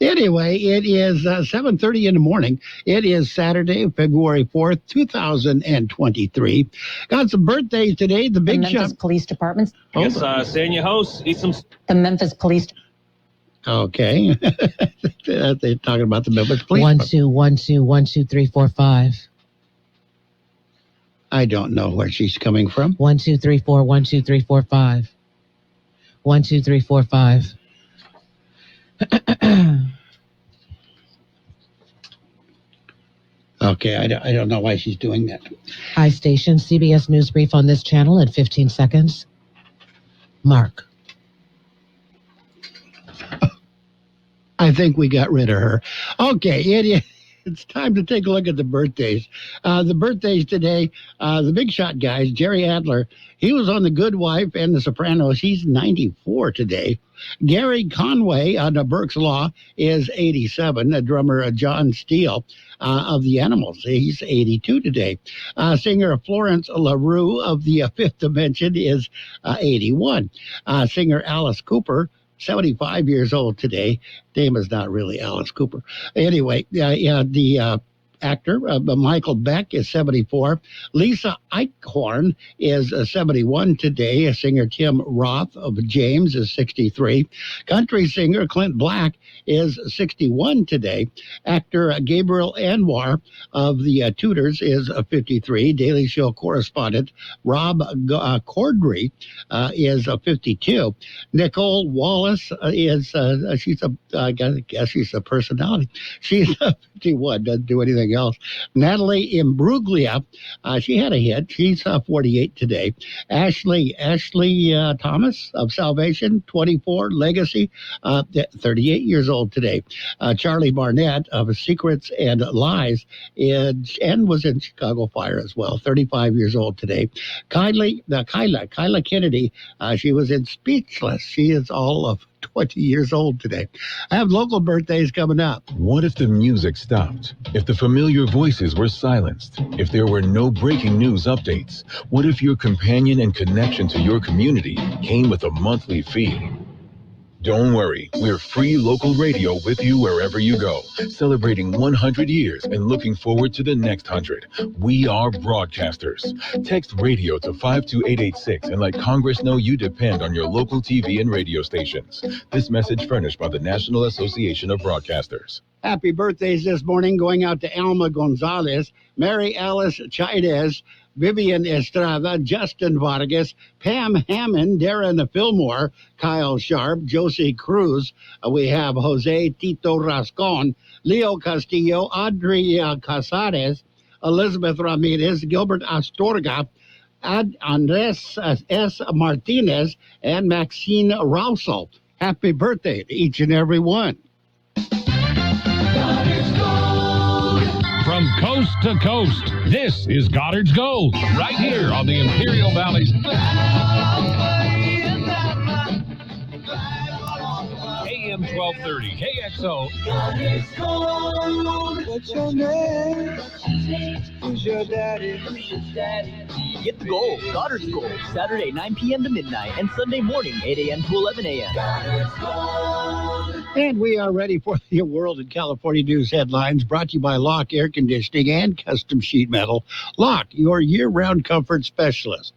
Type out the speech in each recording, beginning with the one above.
Anyway, it is 7:30 in the morning. It is Saturday, February 4th, 2023. Got some birthdays today. The Big Shot Memphis Police Department. Yes, stay in your house, eat some... The Memphis Police. Okay. They're talking about the Memphis Police. 1 2 1 2 1 2 3 4 5. I don't know where she's coming from. 1 2 3 4 1 2 3 4 5. 1 2 3 4 5. Okay, I don't know why she's doing that. High station, CBS News Brief on this channel in 15 seconds. Mark. I think we got rid of her. Okay, it's time to take a look at the birthdays. The birthdays today, the Big Shot guys, Jerry Adler, he was on The Good Wife and The Sopranos. He's 94 today. Gary Conway on Burke's Law is 87. The drummer John Steele of The Animals, he's 82 today. Singer Florence LaRue of The Fifth Dimension is 81. Singer Alice Cooper, 75 years old today. Name is not really Alice Cooper. Anyway, the actor Michael Beck is 74. Lisa Eichhorn is 71 today. Singer Tim Roth of James is 63. Country singer Clint Black is 61 today. Actor Gabriel Anwar of the Tudors is 53. Daily Show correspondent Rob Corddry is 52. Nicole Wallace is I guess she's a personality. She's 51. Doesn't do anything else. Natalie Imbruglia, she had a hit. She's 48 today. Ashley Thomas of Salvation, 24. Legacy, 38 years old today. Charlie Barnett of Secrets and Lies and was in Chicago Fire as well, 35 years old today. Kyla Kennedy, she was in Speechless. She is all of 20 years old today. I have local birthdays coming up. What if the music stopped? If the familiar voices were silenced? If there were no breaking news updates? What if your companion and connection to your community came with a monthly fee? Don't worry, we're free local radio with you wherever you go, celebrating 100 years and looking forward to the next 100. We are broadcasters. Text radio to 52886 and let Congress know you depend on your local TV and radio stations. This message furnished by the National Association of Broadcasters. Happy birthdays this morning going out to Alma Gonzalez, Mary Alice Chaidez, Vivian Estrada, Justin Vargas, Pam Hammond, Darren Fillmore, Kyle Sharp, Josie Cruz. We have Jose Tito Rascon, Leo Castillo, Audrey Casares, Elizabeth Ramirez, Gilbert Astorga, Andres S. Martinez, and Maxine Rousel. Happy birthday to each and every one. From coast to coast, this is Goddard's Gold, right here on the Imperial Valley's AM 1230 KXO. Goddard's Gold. What's your name? Who's your daddy? Get the gold, Goddard's Gold, Saturday 9 p.m. to midnight and Sunday morning 8 a.m. to 11 a.m. And we are ready for the World in California News headlines, brought to you by Locke Air Conditioning and Custom Sheet Metal. Locke, your year-round comfort specialist.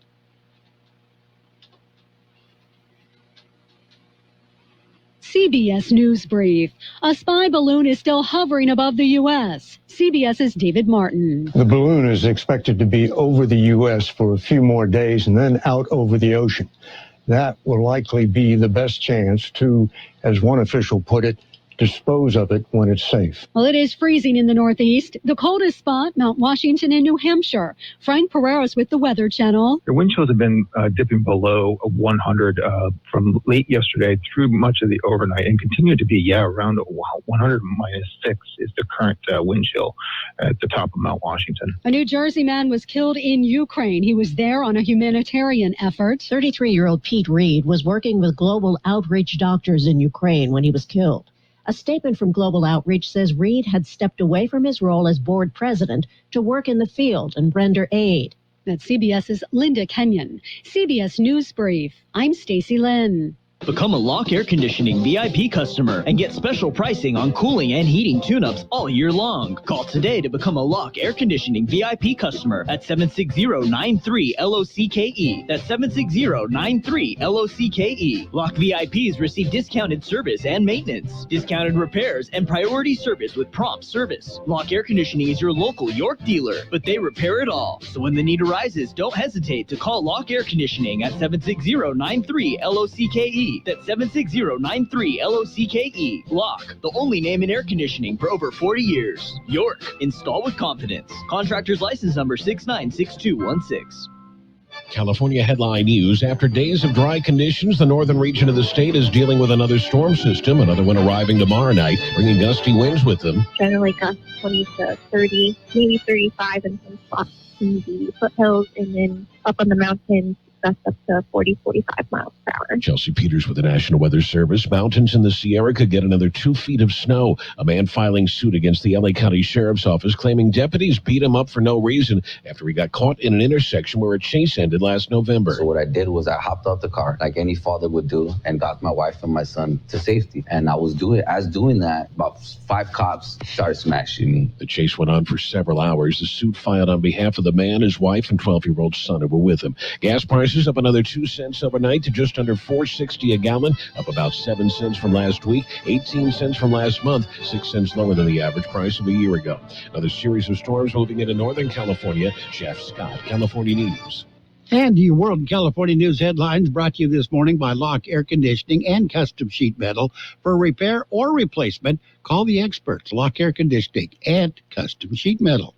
CBS News Brief. A spy balloon is still hovering above the U.S. CBS's David Martin. The balloon is expected to be over the U.S. for a few more days and then out over the ocean. That will likely be the best chance to, as one official put it, dispose of it when it's safe. Well, it is freezing in the Northeast. The coldest spot, Mount Washington in New Hampshire. Frank Pereiros with the Weather Channel. The wind chills have been dipping below 100 from late yesterday through much of the overnight and continue to be, around 100 -6 is the current wind chill at the top of Mount Washington. A New Jersey man was killed in Ukraine. He was there on a humanitarian effort. 33-year-old Pete Reed was working with Global Outreach doctors in Ukraine when he was killed. A statement from Global Outreach says Reed had stepped away from his role as board president to work in the field and render aid. That's CBS's Linda Kenyon. CBS News Brief. I'm Stacey Lynn. Become a Lock Air Conditioning VIP customer and get special pricing on cooling and heating tune-ups all year long. Call today to become a Lock Air Conditioning VIP customer at 760-93-LOCKE. That's 760-93-LOCKE. Lock VIPs receive discounted service and maintenance, discounted repairs, and priority service with prompt service. Lock Air Conditioning is your local York dealer, but they repair it all. So when the need arises, don't hesitate to call Lock Air Conditioning at 760-93-LOCKE. That's 760-93-LOCKE. Lock, the only name in air conditioning for over 40 years. York, install with confidence. Contractor's license number 696216. California headline news. After days of dry conditions, the northern region of the state is dealing with another storm system, another one arriving tomorrow night, bringing gusty winds with them. Generally gusts 20 to 30, maybe 35 in some spots in the foothills, and then up on the mountains, gusts up to 40, 45 miles per hour. Chelsea Peters with the National Weather Service. Mountains in the Sierra could get another 2 feet of snow. A man filing suit against the LA County Sheriff's Office, claiming deputies beat him up for no reason after he got caught in an intersection where a chase ended last November. So what I did was I hopped out the car like any father would do and got my wife and my son to safety. And I was doing that, about 5 cops started smashing me. The chase went on for several hours. The suit filed on behalf of the man, his wife, and 12-year-old son who were with him. Gas prices up another 2 cents overnight to just under $4.60 a gallon, up about 7 cents from last week, 18 cents from last month, 6 cents lower than the average price of a year ago. Another series of storms moving into Northern California. Jeff Scott, California News. And your World California News headlines brought to you this morning by Lock Air Conditioning and Custom Sheet Metal. For repair or replacement, call the experts, Lock Air Conditioning and Custom Sheet Metal.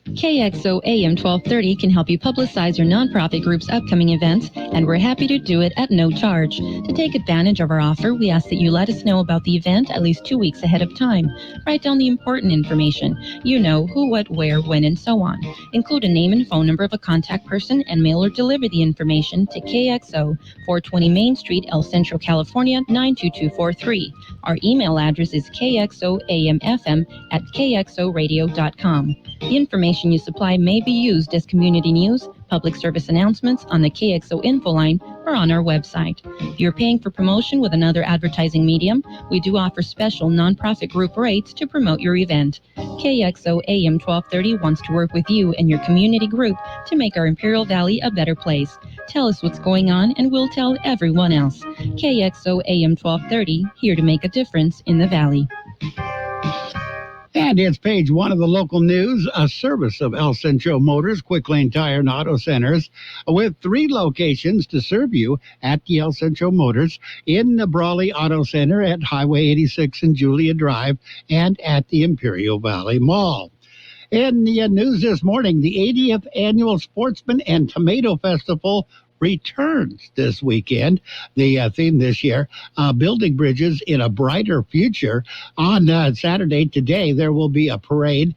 KXO AM 1230 can help you publicize your nonprofit group's upcoming events, and we're happy to do it at no charge. To take advantage of our offer, we ask that you let us know about the event at least 2 weeks ahead of time. Write down the important information. You know, who, what, where, when, and so on. Include a name and phone number of a contact person and mail or deliver the information to KXO, 420 Main Street, El Centro, California, 92243. Our email address is kxoamfm@kxoradio.com. The information you supply may be used as community news, public service announcements on the KXO info line, or on our website. If you're paying for promotion with another advertising medium, we do offer special nonprofit group rates to promote your event. KXO AM 1230 wants to work with you and your community group to make our Imperial Valley a better place. Tell us what's going on and we'll tell everyone else. KXO AM 1230, here to make a difference in the Valley. And it's page 1 of the local news, a service of El Centro Motors, Quick Lane Tire and Auto Centers, with 3 locations to serve you at the El Centro Motors, in the Brawley Auto Center at Highway 86 and Julia Drive, and at the Imperial Valley Mall. In the news this morning, the 80th Annual Sportsman and Tomato Festival returns this weekend. The theme this year, Building Bridges in a Brighter Future. On Saturday, today, there will be a parade,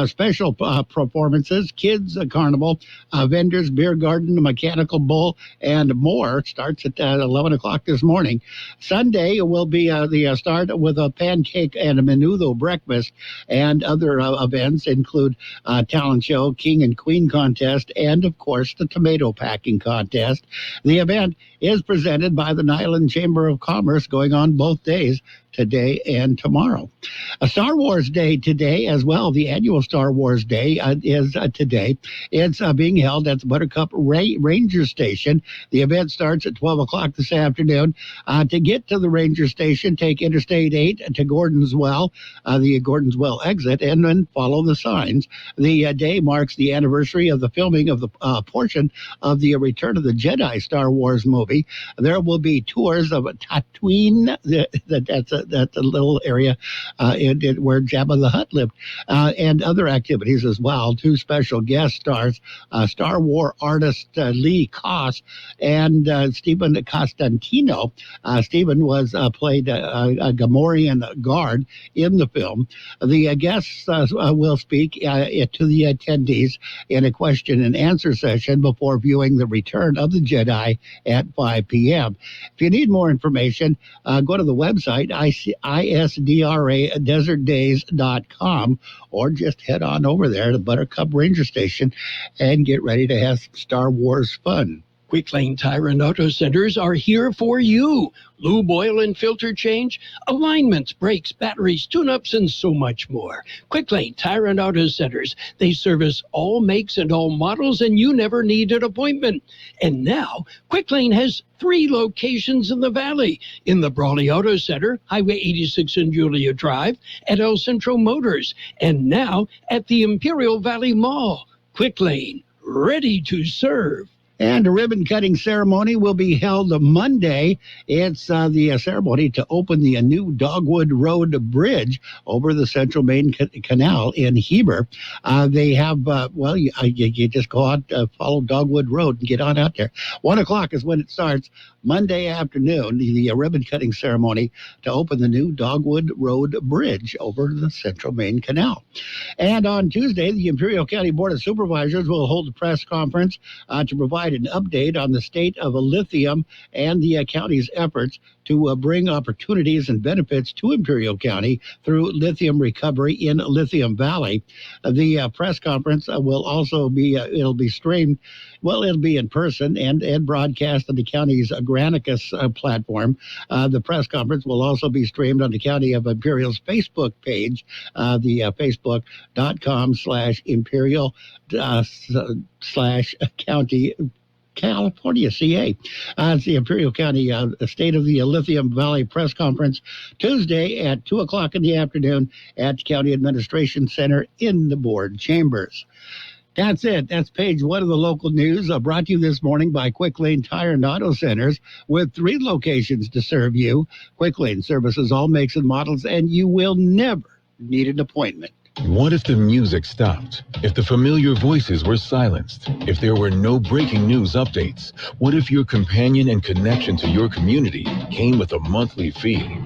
special performances, kids carnival, vendors, beer garden, a mechanical bull, and more. Starts at 11 o'clock this morning. Sunday will be the start with a pancake and a menudo breakfast, and other events include talent show, King and Queen contest, and, of course, the tomato packing contest. The event is presented by the Niland Chamber of Commerce, going on both days, today and tomorrow. A Star Wars Day today as well. The annual Star Wars Day is today. It's being held at the Buttercup Ranger Station. The event starts at 12 o'clock this afternoon. To get to the Ranger Station, take Interstate 8 to Gordon's Well, the Gordon's Well exit, and then follow the signs. The day marks the anniversary of the filming of the portion of the Return of the Jedi Star Wars movie. There will be tours of Tatooine, that's a little area where Jabba the Hutt lived, and other activities as well. 2 special guest stars, Star Wars artist Lee Koss and Stephen Costantino. Stephen was played a Gamorrean guard in the film. The guests will speak to the attendees in a question and answer session before viewing the Return of the Jedi at 5 p.m. If you need more information, go to the website, isdradesertdays.com, or just head on over there to Buttercup Ranger Station and get ready to have some Star Wars fun. Quick Lane Tire and Auto Centers are here for you. Lube, oil, and filter change, alignments, brakes, batteries, tune-ups, and so much more. Quick Lane Tire and Auto Centers. They service all makes and all models, and you never need an appointment. And now, Quick Lane has 3 locations in the Valley. In the Brawley Auto Center, Highway 86 and Julia Drive, at El Centro Motors, and now at the Imperial Valley Mall. Quick Lane, ready to serve. And a ribbon-cutting ceremony will be held Monday. It's the ceremony to open the new Dogwood Road Bridge over the Central Main Canal in Heber. They have, you just go out, follow Dogwood Road and get on out there. 1 o'clock is when it starts. Monday afternoon, the ribbon-cutting ceremony to open the new Dogwood Road Bridge over the Central Main Canal. And on Tuesday, the Imperial County Board of Supervisors will hold a press conference to provide an update on the state of lithium and the county's efforts to bring opportunities and benefits to Imperial County through lithium recovery in Lithium Valley. The press conference will also be, it'll be streamed, it'll be in person and broadcast on the county's Granicus platform. The press conference will also be streamed on the County of Imperial's Facebook page, the facebook.com/Imperial/County California, CA. It's the Imperial County State of the Lithium Valley press conference Tuesday at 2 o'clock in the afternoon at the County Administration Center in the board chambers. That's it. That's page 1 of the local news, brought to you this morning by Quick Lane Tire and Auto Centers, with 3 locations to serve you. Quick Lane services all makes and models, and you will never need an appointment. What if the music stopped? If the familiar voices were silenced? If there were no breaking news updates? What if your companion and connection to your community came with a monthly fee?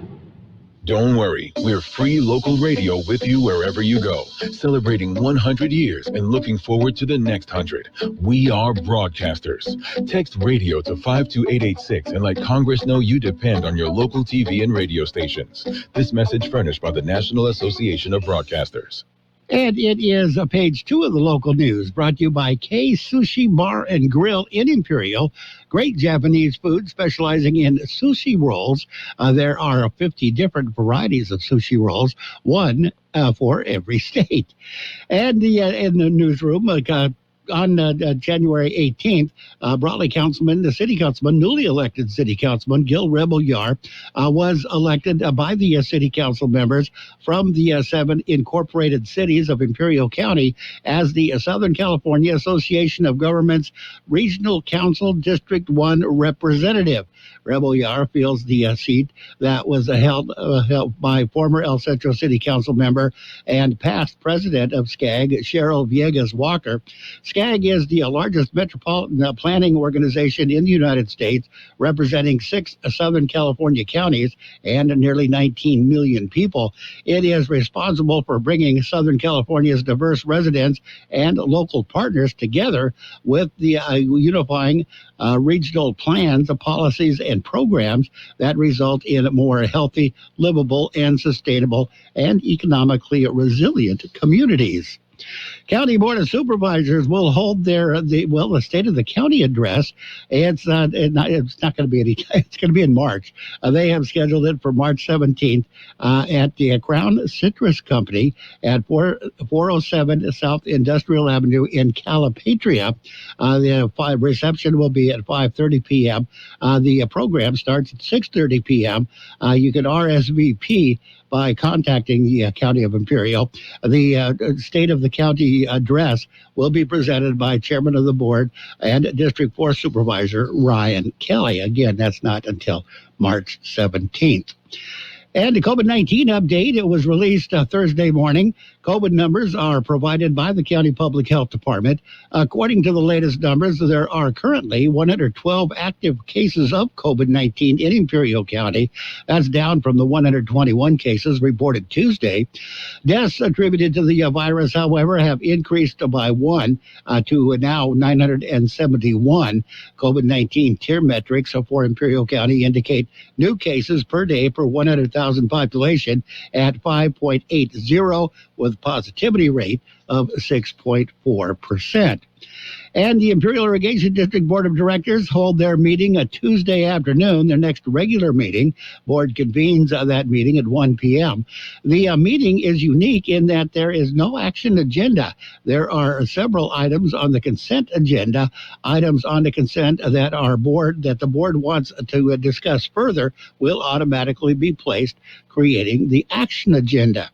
Don't worry, we're free local radio with you wherever you go, celebrating 100 years and looking forward to the next 100. We are broadcasters. Text radio to 52886 and let Congress know you depend on your local TV and radio stations. This message furnished by the National Association of Broadcasters. And it is page 2 of the local news, brought to you by K Sushi Bar and Grill in Imperial. Great Japanese food specializing in sushi rolls. There are 50 different varieties of sushi rolls, one for every state. And in the newsroom, on January 18th, Brawley city councilman, newly elected city councilman Gil Rebel-Yar, was elected by the city council members from the 7 incorporated cities of Imperial County as the Southern California Association of Governments Regional Council District 1 representative. Rebel-Yar fills the seat that was held by former El Centro City Council member and past president of SCAG, Cheryl Villegas Walker. SCAG is the largest metropolitan planning organization in the United States, representing 6 Southern California counties and nearly 19 million people. It is responsible for bringing Southern California's diverse residents and local partners together with the unifying regional plans, policies, and programs that result in more healthy, livable, and sustainable and economically resilient communities. County Board of Supervisors will hold the State of the County address. It's not going to be any time. It's going to be in March. They have scheduled it for March 17th at the Crown Citrus Company at 407 South Industrial Avenue in Calipatria. The reception will be at 5:30 p.m. The program starts at 6:30 p.m. You can RSVP by contacting the County of Imperial. The State of the County address will be presented by Chairman of the Board and District 4 Supervisor Ryan Kelly. Again, that's not until March 17th. And the COVID-19 update, it was released Thursday morning. COVID numbers are provided by the County Public Health Department. According to the latest numbers, there are currently 112 active cases of COVID-19 in Imperial County. That's down from the 121 cases reported Tuesday. Deaths attributed to the virus, however, have increased by 1 to now 971. COVID-19 tier metrics for Imperial County indicate new cases per day per 100,000 population at 5.80, with positivity rate of 6.4%. And the Imperial Irrigation District Board of Directors hold their meeting a Tuesday afternoon, their next regular meeting. Board convenes that meeting at 1 p.m. The meeting is unique in that there is no action agenda. There are several items on the consent agenda, items on the consent that the board wants to discuss further will automatically be placed, creating the action agenda.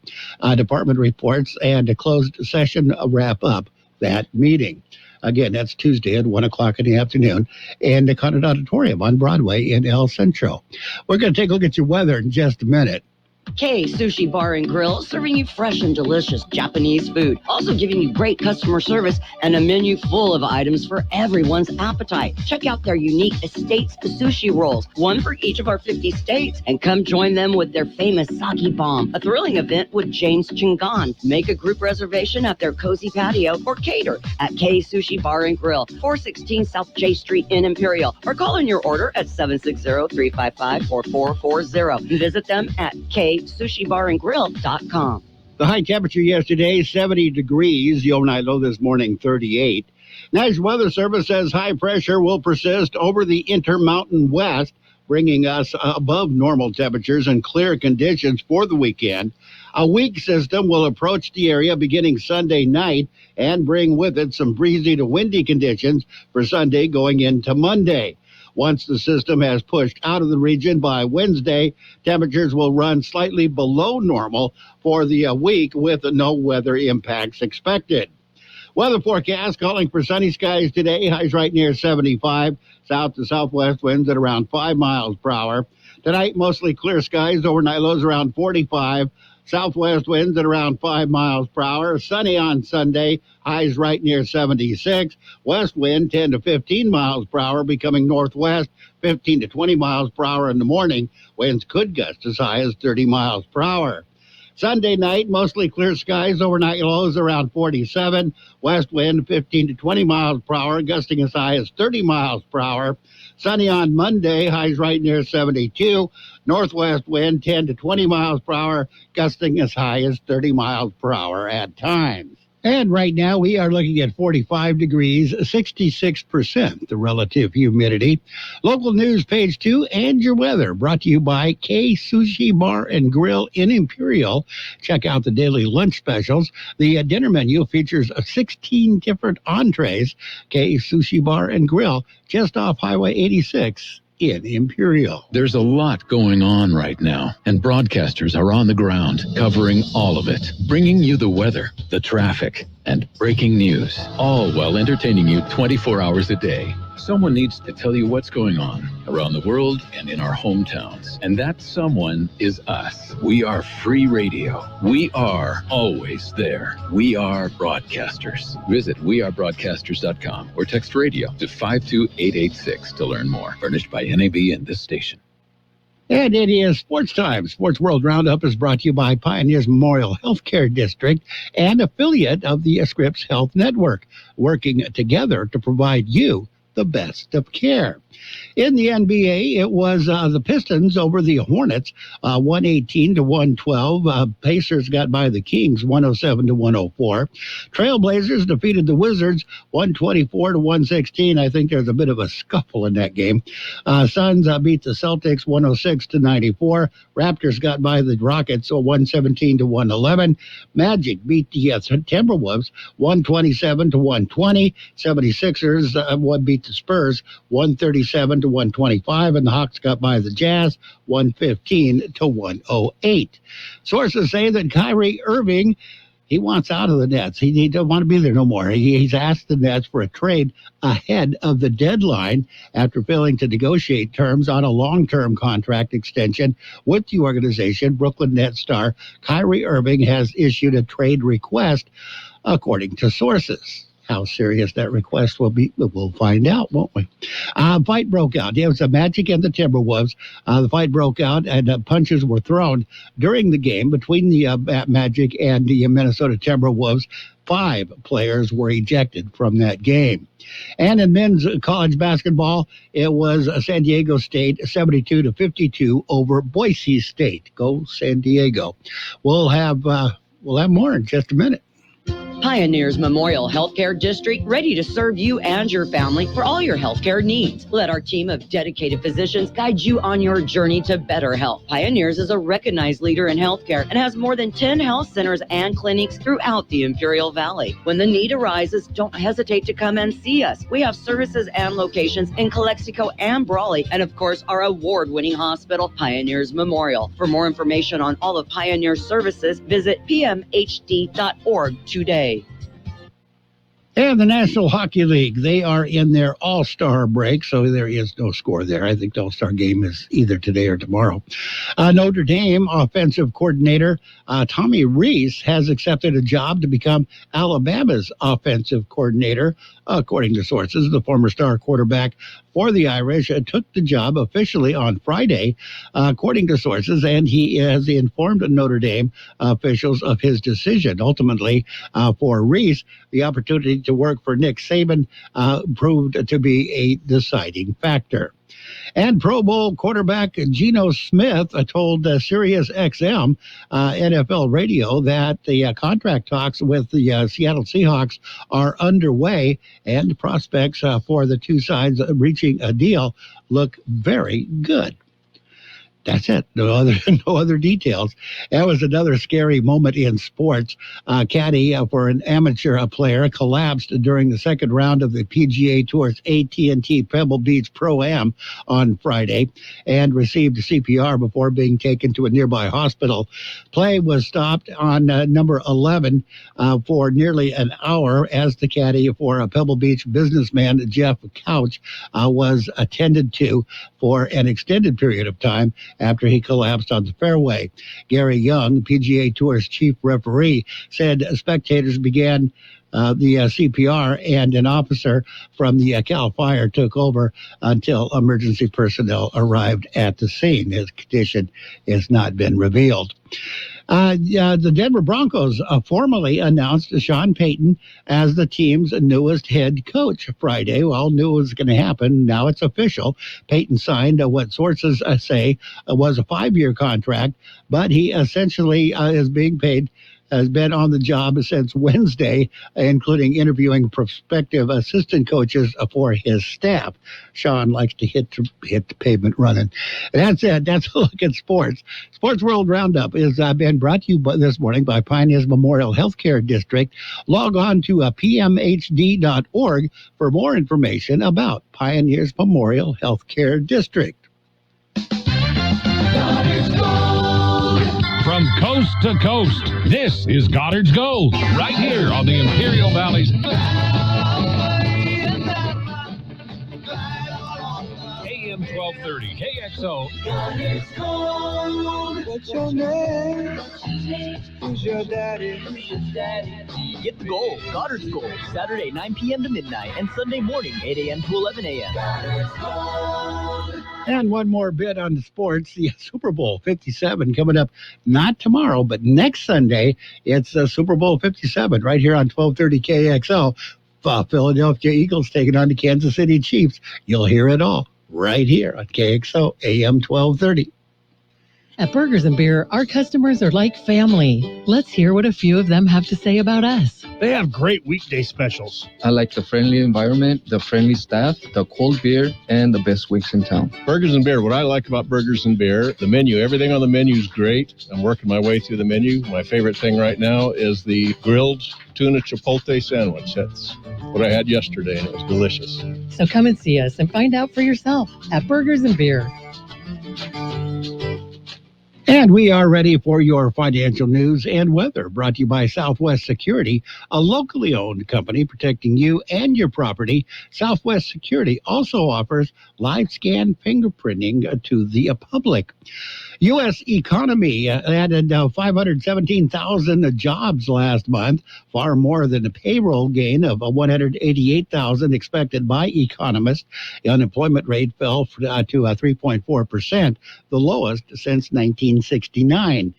Department reports and a closed session wrap up that meeting. Again, that's Tuesday at 1 o'clock in the afternoon in the Conant Auditorium on Broadway in El Centro. We're going to take a look at your weather in just a minute. Kxo Sushi Bar and Grill, serving you fresh and delicious Japanese food. Also giving you great customer service and a menu full of items for everyone's appetite. Check out their unique Estates Sushi Rolls, one for each of our 50 states. And come join them with their famous Sake Bomb, a thrilling event with James Chingon. Make a group reservation at their cozy patio or cater at Kxo Sushi Bar and Grill, 416 South J Street in Imperial. Or call in your order at 760-355-4440. Visit them at KSushiBarandGrill.com. The high temperature yesterday, 70 degrees. The overnight low this morning, 38. National Weather Service says high pressure will persist over the Intermountain West, bringing us above normal temperatures and clear conditions for the weekend. A weak system will approach the area beginning Sunday night and bring with it some breezy to windy conditions for Sunday going into Monday. Once the system has pushed out of the region by Wednesday, temperatures will run slightly below normal for the week with no weather impacts expected. Weather forecast calling for sunny skies today. Highs right near 75. South to southwest winds at around 5 miles per hour. Tonight, mostly clear skies. Overnight lows around 45. Southwest winds at around 5 miles per hour. Sunny on Sunday. Highs right near 76. West wind 10 to 15 miles per hour, becoming northwest 15 to 20 miles per hour in the morning. Winds could gust as high as 30 miles per hour. Sunday night, mostly clear skies. Overnight lows around 47. West wind 15 to 20 miles per hour, gusting as high as 30 miles per hour. Sunny on Monday, highs right near 72. Northwest wind 10 to 20 miles per hour, gusting as high as 30 miles per hour at times. And right now we are looking at 45 degrees, 66% the relative humidity. Local news page 2 and your weather brought to you by Kxo Sushi Bar and Grill in Imperial. Check out the daily lunch specials. The dinner menu features 16 different entrees. Kxo Sushi Bar and Grill just off Highway 86 in Imperial. There's a lot going on right now, and broadcasters are on the ground covering all of it, bringing you the weather, the traffic, and breaking news, all while entertaining you 24 hours a day. Someone needs to tell you what's going on around the world and in our hometowns. And that someone is us. We are free radio. We are always there. We are broadcasters. Visit wearebroadcasters.com or text radio to 52886 to learn more. Furnished by NAB and this station. And it is Sports Time. Sports World Roundup is brought to you by Pioneers Memorial Healthcare District, an affiliate of the Scripps Health Network, working together to provide you the best of care. In the NBA, it was the Pistons over the Hornets, 118 to 112. Pacers got by the Kings, 107 to 104. Trailblazers defeated the Wizards, 124 to 116. I think there's a bit of a scuffle in that game. Suns beat the Celtics, 106 to 94. Raptors got by the Rockets, 117 to 111. Magic beat the Timberwolves, 127 to 120. 76ers beat the Spurs, 137 to 125, and the Hawks got by the Jazz, 115 to 108. Sources say that Kyrie Irving, he wants out of the Nets. He doesn't want to be there no more. He's asked the Nets for a trade ahead of the deadline after failing to negotiate terms on a long-term contract extension with the organization. Brooklyn Nets star Kyrie Irving has issued a trade request, according to sources. How serious that request will be, we'll find out, won't we? Fight broke out. It was the Magic and the Timberwolves. The fight broke out, and punches were thrown during the game between the Magic and the Minnesota Timberwolves. 5 players were ejected from that game. And in men's college basketball, it was San Diego State 72 to 52 over Boise State. Go San Diego. We'll have more in just a minute. Pioneers Memorial Healthcare District, ready to serve you and your family for all your healthcare needs. Let our team of dedicated physicians guide you on your journey to better health. Pioneers is a recognized leader in healthcare and has more than 10 health centers and clinics throughout the Imperial Valley. When the need arises, don't hesitate to come and see us. We have services and locations in Calexico and Brawley, and of course, our award-winning hospital, Pioneers Memorial. For more information on all of Pioneer's services, visit pmhd.org today. And the National Hockey League, they are in their all-star break, so there is no score there. I think the all-star game is either today or tomorrow. Notre Dame offensive coordinator Tommy Rees has accepted a job to become Alabama's offensive coordinator. According to sources, the former star quarterback for the Irish took the job officially on Friday, according to sources, and he has informed Notre Dame officials of his decision. Ultimately, for Rees, the opportunity to work for Nick Saban proved to be a deciding factor. And Pro Bowl quarterback Geno Smith told Sirius XM NFL radio that the contract talks with the Seattle Seahawks are underway, and prospects for the two sides reaching a deal look very good. That's it. No other details. That was another scary moment in sports. Caddy for an amateur player collapsed during the second round of the PGA Tour's AT&T Pebble Beach Pro-Am on Friday and received CPR before being taken to a nearby hospital. Play was stopped on number 11 for nearly an hour as the caddy for a Pebble Beach businessman, Jeff Couch, was attended to for an extended period of time after he collapsed on the fairway. Gary Young, PGA Tour's chief referee, said spectators began the CPR, and an officer from the Cal Fire took over until emergency personnel arrived at the scene. His condition has not been revealed. The Denver Broncos formally announced Sean Payton as the team's newest head coach Friday. Well, knew it was going to happen. Now it's official. Payton signed what sources say was a 5-year contract, but he essentially is being paid, has been on the job since Wednesday, including interviewing prospective assistant coaches for his staff. Sean likes to hit the pavement running. That's it. That's a look at sports. Sports World Roundup is been brought to you this morning by Pioneers Memorial Healthcare District. Log on to pmhd.org for more information about Pioneers Memorial Healthcare District. From coast to coast, this is Goddard's Gold, right here on the Imperial Valley's AM 1230 KXO. Goddard's Gold. What's your name? Who's your daddy? Get the gold, Goddard's Gold, Saturday 9 p.m. to midnight and Sunday morning 8 a.m. to 11 a.m. And one more bit on the sports, the Super Bowl 57 coming up not tomorrow, but next Sunday. It's Super Bowl 57 right here on 1230 KXL. Philadelphia Eagles taking on the Kansas City Chiefs. You'll hear it all right here on KXO AM 1230. At Burgers and Beer, our customers are like family. Let's hear what a few of them have to say about us. They have great weekday specials. I like the friendly environment, the friendly staff, the cold beer, and the best wings in town. Burgers and Beer. What I like about Burgers and Beer, the menu. Everything on the menu is great. I'm working my way through the menu. My favorite thing right now is the grilled tuna chipotle sandwich. That's what I had yesterday, and it was delicious. So come and see us and find out for yourself at Burgers and Beer. And we are ready for your financial news and weather, brought to you by Southwest Security, a locally owned company protecting you and your property. Southwest Security also offers live scan fingerprinting to the public. U.S. economy added 517,000 jobs last month, far more than the payroll gain of 188,000 expected by economists. The unemployment rate fell to 3.4%, the lowest since 1960. 1869.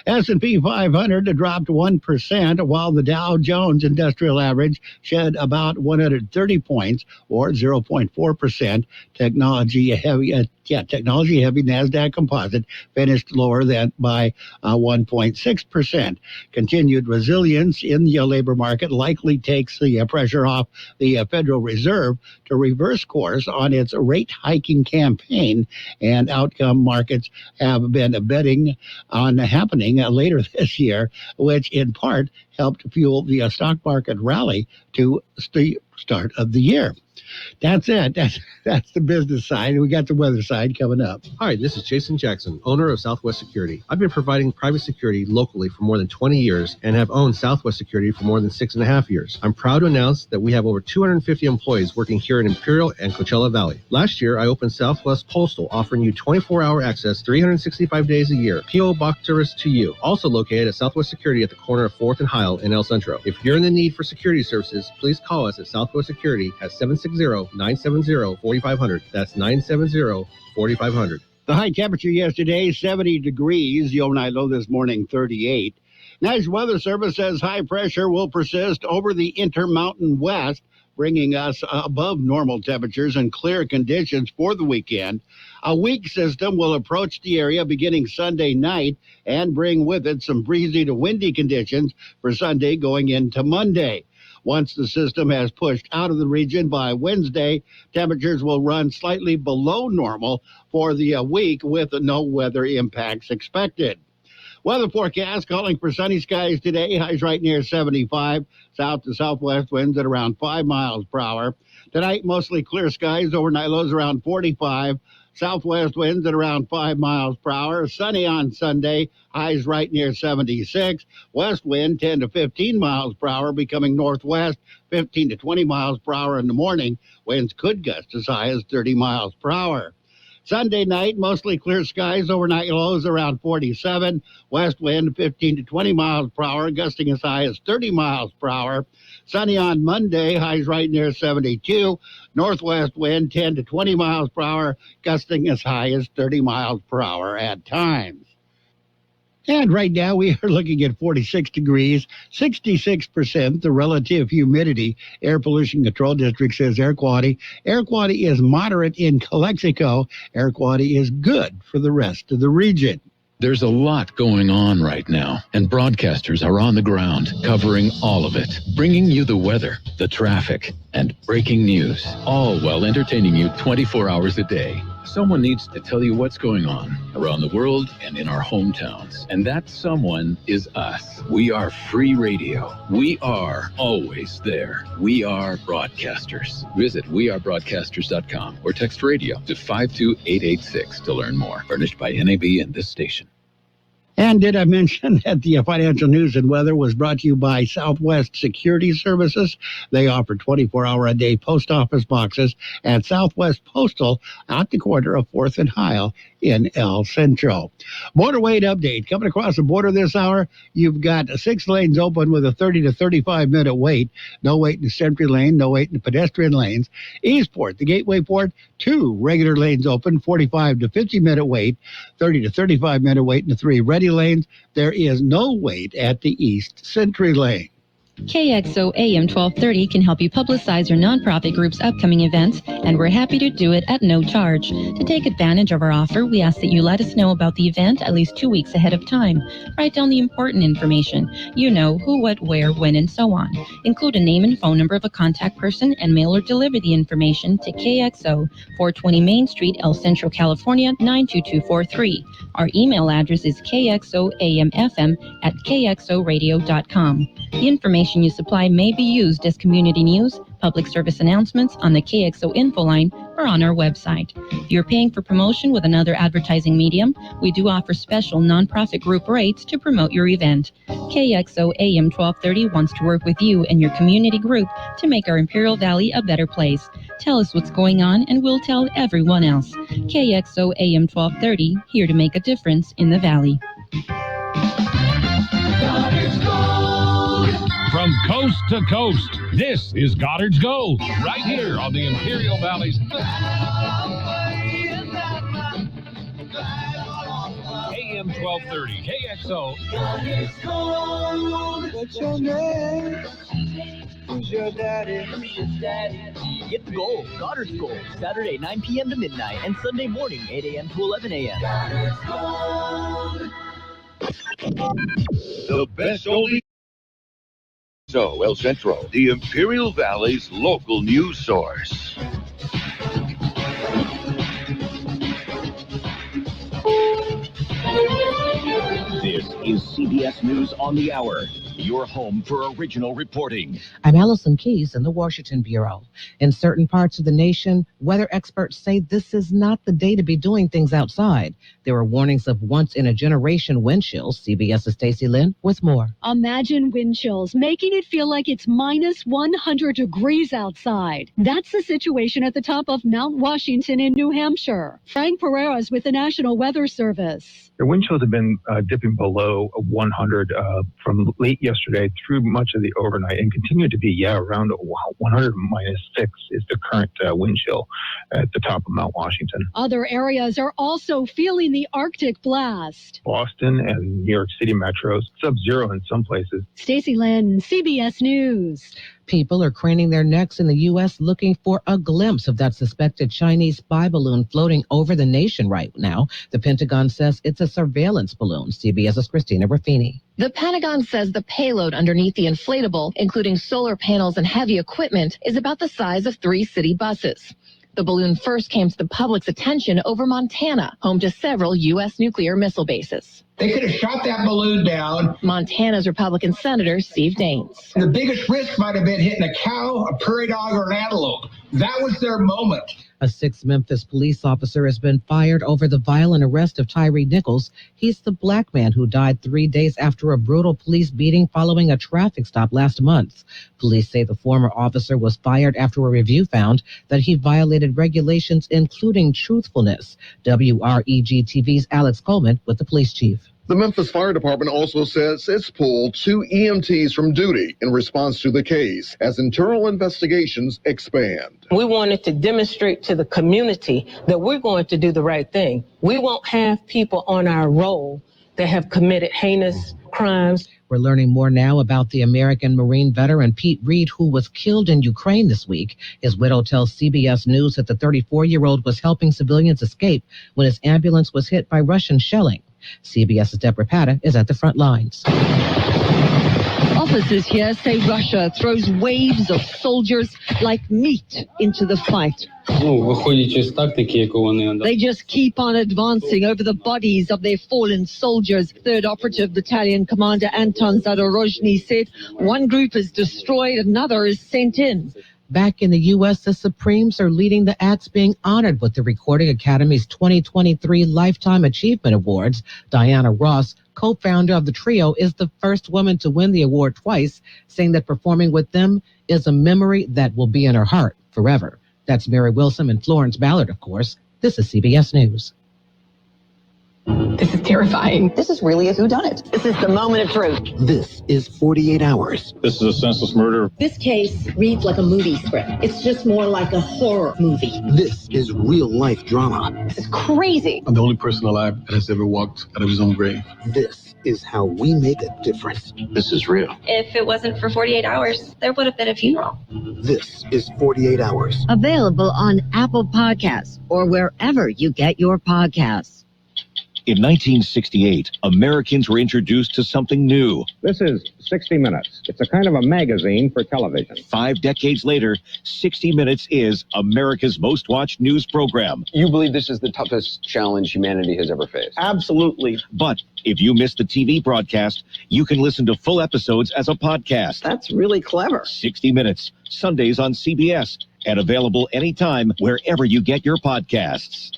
S&P 500 dropped 1%, while the Dow Jones Industrial Average shed about 130 points, or 0.4%. Technology-heavy NASDAQ Composite finished lower than by 1.6%. Continued resilience in the labor market likely takes the pressure off the Federal Reserve to reverse course on its rate hiking campaign, and outcome markets have been betting on happening later this year, which in part helped fuel the stock market rally to the start of the year. That's it. That's the business side. We got the weather side coming up. Hi, this is Jason Jackson, owner of Southwest Security. I've been providing private security locally for more than 20 years and have owned Southwest Security for more than 6.5 years. I'm proud to announce that we have over 250 employees working here in Imperial and Coachella Valley. Last year, I opened Southwest Postal, offering you 24-hour access 365 days a year. P.O. Box service to you. Also located at Southwest Security at the corner of 4th and Heil in El Centro. If you're in the need for security services, please call us at Southwest Security at 760-970-4500. That's 970-4500. The high temperature yesterday, 70 degrees. The overnight low this morning, 38. National Weather Service says high pressure will persist over the Intermountain West, bringing us above normal temperatures and clear conditions for the weekend. A weak system will approach the area beginning Sunday night and bring with it some breezy to windy conditions for Sunday going into Monday. Once the system has pushed out of the region by Wednesday, temperatures will run slightly below normal for the week with no weather impacts expected. Weather forecast calling for sunny skies today. Highs right near 75. South to southwest winds at around 5 miles per hour. Tonight, mostly clear skies. Overnight lows around 45. Southwest winds at around 5 miles per hour. Sunny on Sunday. Highs right near 76. West wind 10 to 15 miles per hour, becoming northwest 15 to 20 miles per hour in the morning. Winds could gust as high as 30 miles per hour. Sunday night, mostly clear skies. Overnight lows around 47. West wind 15 to 20 miles per hour, gusting as high as 30 miles per hour. Sunny on Monday, highs right near 72. Northwest wind 10 to 20 miles per hour, gusting as high as 30 miles per hour at times. And right now we are looking at 46 degrees, 66% the relative humidity. Air Pollution Control District says air quality is moderate in Calexico. Air quality is good for the rest of the region. There's a lot going on right now, and broadcasters are on the ground covering all of it, bringing you the weather, the traffic, and breaking news, all while entertaining you 24 hours a day. Someone needs to tell you what's going on around the world and in our hometowns. And that someone is us. We are free radio. We are always there. We are broadcasters. Visit wearebroadcasters.com or text radio to 52886 to learn more. Furnished by NAB and this station. And did I mention that the financial news and weather was brought to you by Southwest Security Services? They offer 24-hour-a-day post office boxes at Southwest Postal at the corner of 4th and Heil in El Centro. Border weight update. Coming across the border this hour, you've got 6 lanes open with a 30 to 35-minute wait. No wait in the Sentry lane, no wait in the pedestrian lanes. Eastport, the Gateway Port, 2 regular lanes open, 45 to 50-minute wait, 30 to 35-minute wait in the 3 ready lanes. There is no wait at the East Sentry lane. KXO AM 1230 can help you publicize your nonprofit group's upcoming events, and we're happy to do it at no charge. To take advantage of our offer, we ask that you let us know about the event at least 2 weeks ahead of time. Write down the important information. You know, who, what, where, when, and so on. Include a name and phone number of a contact person and mail or deliver the information to KXO, 420 Main Street, El Centro, California, 92243. Our email address is kxoamfm@kxoradio.com. The information you supply may be used as community news, public service announcements on the KXO info line, or on our website. If you're paying for promotion with another advertising medium, we do offer special nonprofit group rates to promote your event. KXO AM 1230 wants to work with you and your community group to make our Imperial Valley a better place. Tell us what's going on and we'll tell everyone else. KXO AM 1230, here to make a difference in the Valley. From coast to coast, this is Goddard's Gold, right here on the Imperial Valley's AM AM 1230, KXO. What's your name? Who's your daddy? Get the gold, Goddard's Gold, Saturday 9 p.m. to midnight, and Sunday morning 8 a.m. to 11 a.m. The best only. So, El Centro, the Imperial Valley's local news source. This is CBS News on the Hour, your home for original reporting. I'm Allison Keyes in the Washington Bureau. In certain parts of the nation, weather experts say this is not the day to be doing things outside. There are warnings of once-in-a-generation wind chills. CBS's Stacey Lynn with more. Imagine wind chills, making it feel like it's minus 100 degrees outside. That's the situation at the top of Mount Washington in New Hampshire. Frank Pereira's with the National Weather Service. The wind chills have been dipping below 100 from late yesterday through much of the overnight and continue to be, around 100 minus 6 is the current wind chill at the top of Mount Washington. Other areas are also feeling the Arctic blast. Boston and New York City metros, sub-zero in some places. Stacey Lynn, CBS News. People are craning their necks in the U.S. looking for a glimpse of that suspected Chinese spy balloon floating over the nation right now. The Pentagon says it's a surveillance balloon. CBS's Christina Ruffini. The Pentagon says the payload underneath the inflatable, including solar panels and heavy equipment, is about the size of 3 city buses. The balloon first came to the public's attention over Montana, home to several U.S. nuclear missile bases. They could have shot that balloon down. Montana's Republican Senator Steve Daines. The biggest risk might have been hitting a cow, a prairie dog, or an antelope. That was their moment. A 6th Memphis police officer has been fired over the violent arrest of Tyree Nichols. He's the black man who died 3 days after a brutal police beating following a traffic stop last month. Police say the former officer was fired after a review found that he violated regulations, including truthfulness. WREG-TV's Alex Coleman with the police chief. The Memphis Fire Department also says it's pulled 2 EMTs from duty in response to the case as internal investigations expand. We wanted to demonstrate to the community that we're going to do the right thing. We won't have people on our roll that have committed heinous crimes. We're learning more now about the American Marine veteran Pete Reed, who was killed in Ukraine this week. His widow tells CBS News that the 34-year-old was helping civilians escape when his ambulance was hit by Russian shelling. CBS's Deborah Patta is at the front lines. Officers here say Russia throws waves of soldiers like meat into the fight. They just keep on advancing over the bodies of their fallen soldiers. 3rd Operative Battalion Commander Anton Zadorozhny said one group is destroyed, another is sent in. Back in the U.S., the Supremes are leading the acts being honored with the Recording Academy's 2023 Lifetime Achievement Awards. Diana Ross, co-founder of the trio, is the first woman to win the award twice, saying that performing with them is a memory that will be in her heart forever. That's Mary Wilson and Florence Ballard, of course. This is CBS News. This is terrifying. This is really a whodunit. This is the moment of truth. This is 48 Hours. This is a senseless murder. This case reads like a movie script. It's just more like a horror movie. This is real-life drama. This is crazy. I'm the only person alive that has ever walked out of his own grave. This is how we make a difference. This is real. If it wasn't for 48 Hours, there would have been a funeral. This is 48 Hours. Available on Apple Podcasts or wherever you get your podcasts. In 1968, Americans were introduced to something new. This is 60 Minutes. It's a kind of a magazine for television. 5 decades later, 60 Minutes is America's most watched news program. You believe this is the toughest challenge humanity has ever faced? Absolutely. But if you missed the TV broadcast, you can listen to full episodes as a podcast. That's really clever. 60 Minutes, Sundays on CBS, and available anytime wherever you get your podcasts.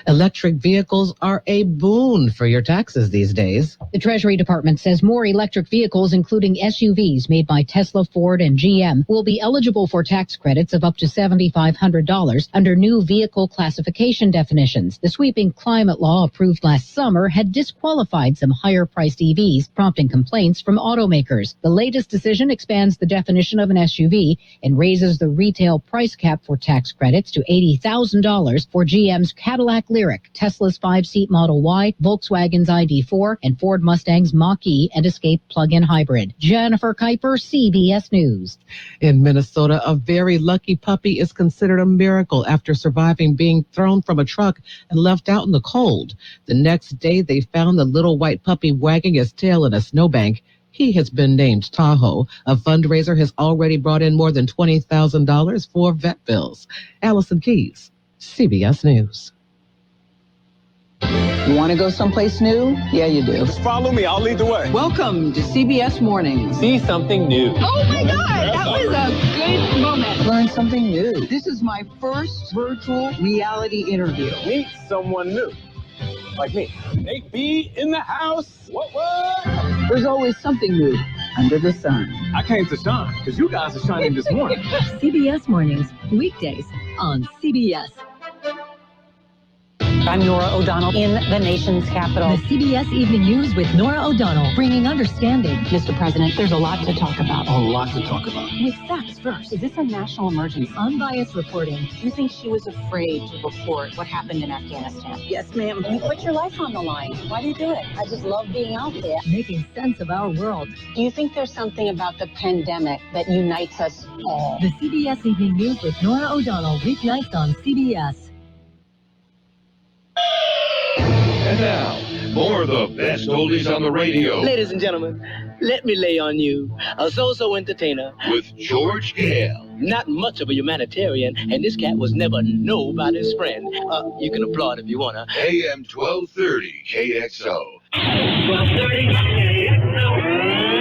Electric vehicles are a boon for your taxes these days. The Treasury Department says more electric vehicles, including SUVs made by Tesla, Ford, and GM, will be eligible for tax credits of up to $7,500 under new vehicle classification definitions. The sweeping climate law approved last summer had disqualified some higher-priced EVs, prompting complaints from automakers. The latest decision expands the definition of an SUV and raises the retail price cap for tax credits to $80,000 for GM's Cadillac Lyriq, Tesla's 5-seat Model Y, Volkswagen's ID4, and Ford Mustang's Mach-E and Escape plug-in hybrid. Jennifer Kuiper, CBS News. In Minnesota, a very lucky puppy is considered a miracle after surviving being thrown from a truck and left out in the cold. The next day, they found the little white puppy wagging his tail in a snowbank. He has been named Tahoe. A fundraiser has already brought in more than $20,000 for vet bills. Allison Keys, CBS News. You want to go someplace new? Yeah, you do. Just follow me. I'll lead the way. Welcome to CBS Mornings. See something new. Oh, my God. That was a good moment. Learn something new. This is my first virtual reality interview. Meet someone new. Like me. Nate B in the house. What? There's always something new under the sun. I came to shine because you guys are shining this morning. CBS Mornings, weekdays on CBS. I'm Nora O'Donnell in the nation's capital. The CBS Evening News with Nora O'Donnell, bringing understanding. Mr. President, there's a lot to talk about. A lot to talk about. With facts first. Is this a national emergency? Unbiased reporting. You think she was afraid to report what happened in Afghanistan? Yes, ma'am. You put your life on the line. Why do you do it? I just love being out there. Making sense of our world. Do you think there's something about the pandemic that unites us all? The CBS Evening News with Nora O'Donnell, weeknights on CBS. And now, more of the best oldies on the radio. Ladies and gentlemen, let me lay on you a so-so entertainer. With George Gale. Not much of a humanitarian, and this cat was never nobody's friend. You can applaud if you want to. AM 1230 KXO. 1230 KXO.